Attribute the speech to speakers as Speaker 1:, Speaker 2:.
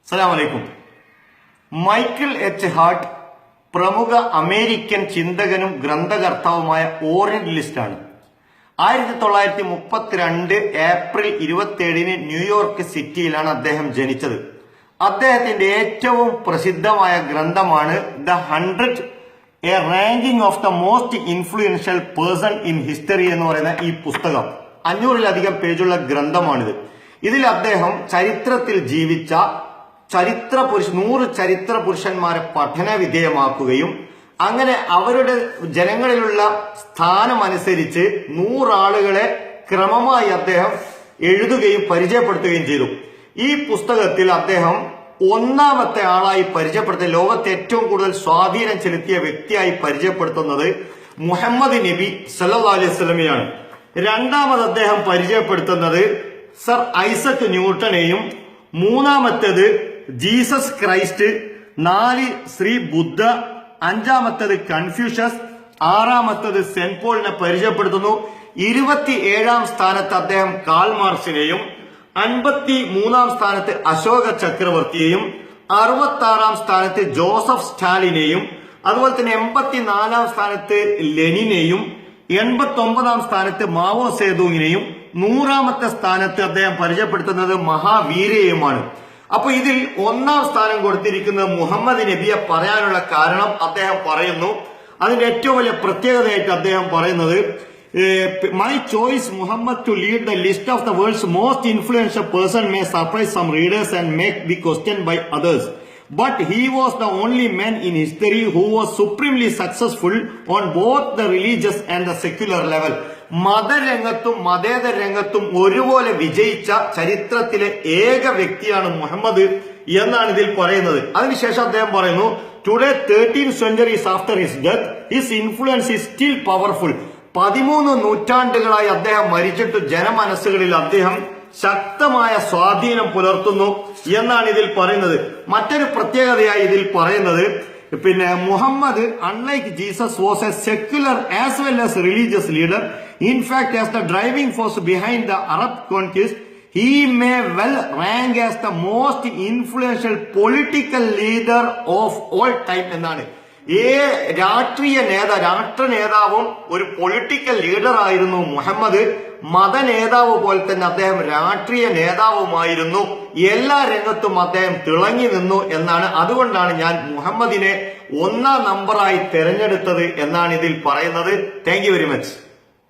Speaker 1: അസ്സലാമു അലൈക്കും. Michael H heart പ്രമുഖ അമേരിക്കൻ ചിന്തകനും ഗ്രന്ഥകർത്താവുമായ ഓറിയന്റലിസ്റ്റാണ്. 1932 ഏപ്രിൽ 27 ന്യൂയോർക്ക് സിറ്റിയിലാണ് അദ്ദേഹം ജനിച്ചത്. അദ്ദേഹത്തിന്റെ ഏറ്റവും പ്രസിദ്ധമായ ഗ്രന്ഥമാണ് the 100 A ranking of the most influential person in history എന്ന് പറയുന്ന ഈ പുസ്തകം 500-ലധികം പേജുള്ള ഗ്രന്ഥമാണിത്. ഇതിൽ അദ്ദേഹം ചരിത്രത്തിൽ ജീവിച്ച 100 ചരിത്ര പുരുഷന്മാരെ പഠന വിധേയമാക്കുകയും അങ്ങനെ അവരുടെ ജനങ്ങളിലുള്ള സ്ഥാനമനുസരിച്ച് 100 ആളുകളെ ക്രമമായി അദ്ദേഹം എഴുതുകയും പരിചയപ്പെടുത്തുകയും ചെയ്തു. ഈ പുസ്തകത്തിൽ അദ്ദേഹം ഒന്നാമത്തെ ആളായി പരിചയപ്പെടുത്തിയ, ലോകത്തെ ഏറ്റവും കൂടുതൽ സ്വാധീനം ചെലുത്തിയ വ്യക്തിയായി പരിചയപ്പെടുത്തുന്നത് മുഹമ്മദ് നബി സല്ലല്ലാഹു അലൈഹി വസല്ലമയാണ്. രണ്ടാമത് അദ്ദേഹം പരിചയപ്പെടുത്തുന്നത് സർ ഐസക് ന്യൂട്ടനെയും, മൂന്നാമത്തേത് ജീസസ് ക്രൈസ്റ്റ്, 4 ശ്രീ ബുദ്ധ, 5-മത്തേത് കൺഫ്യൂഷ്യസ്, 6-മത്തേത് സെന്റ് പോളിനെ പരിചയപ്പെടുത്തുന്നു. 27-ാം സ്ഥാനത്ത് അദ്ദേഹം കാൾ മാർക്സിനെയും, 53-ാം സ്ഥാനത്ത് അശോക ചക്രവർത്തിയെയും, 66-ാം സ്ഥാനത്ത് ജോസഫ് സ്റ്റാലിനെയും, അതുപോലെ തന്നെ 84-ാം സ്ഥാനത്ത് ലെനിനെയും, 89-ാം സ്ഥാനത്ത് മാവോ സേതുങ്ങിനെയും, 100-ാമത്തെ സ്ഥാനത്ത് അദ്ദേഹം പരിചയപ്പെടുത്തുന്നത് മഹാവീരയുമാണ്. അപ്പൊ ഇതിൽ 1-ാം സ്ഥാനം കൊടുത്തിരിക്കുന്നത് മുഹമ്മദ് നബിയെ പറയാനുള്ള കാരണം അദ്ദേഹം പറയുന്നു. അതിന്റെ ഏറ്റവും വലിയ പ്രത്യേകതയായിട്ട് അദ്ദേഹം പറയുന്നത്, my choice Muhammad to lead the list of the world's most influential person may surprise some readers and make be question by others. But he was the only man in history who was supremely successful on both the religious and the secular level. മതരംഗത്തും മതേതര രംഗത്തും ഒരുപോലെ വിജയിച്ച ചരിത്രത്തിലെ ഏക വ്യക്തിയാണ് മുഹമ്മദ് എന്നാണ് ഇതിൽ പറയുന്നത്. അതിനുശേഷം അദ്ദേഹം പറയുന്നു, today 13 centuries after his death, his influence is still powerful. 13 നൂറ്റാണ്ടുകളായി അദ്ദേഹം മരിച്ചിട്ട് ജനമനസ്സുകളിൽ അദ്ദേഹം ശക്തമായ സ്വാധീനം പുലർത്തുന്നു എന്നാണ് ഇതിൽ പറയുന്നത്. മറ്റൊരു പ്രത്യേകതയായി ഇതിൽ പറയുന്നത്, Muhammad unlike Jesus was a secular as well as religious leader. In fact as the driving force behind the Arab conquest he may well rank as the most influential political leader of all time എന്നാണ്. രാഷ്ട്ര നേതാവും ഒരു political leader ആയിരുന്നു മുഹമ്മദ്. മത നേതാവ് പോലെ തന്നെ അദ്ദേഹം രാഷ്ട്രീയ നേതാവുമായിരുന്നു. എല്ലാ രംഗത്തും അദ്ദേഹം തിളങ്ങി നിന്നു എന്നാണ്. അതുകൊണ്ടാണ് ഞാൻ മുഹമ്മദിനെ 1-ാം നമ്പറായി തെരഞ്ഞെടുത്തത് എന്നാണ് ഇതിൽ പറയുന്നത്. Thank you very much.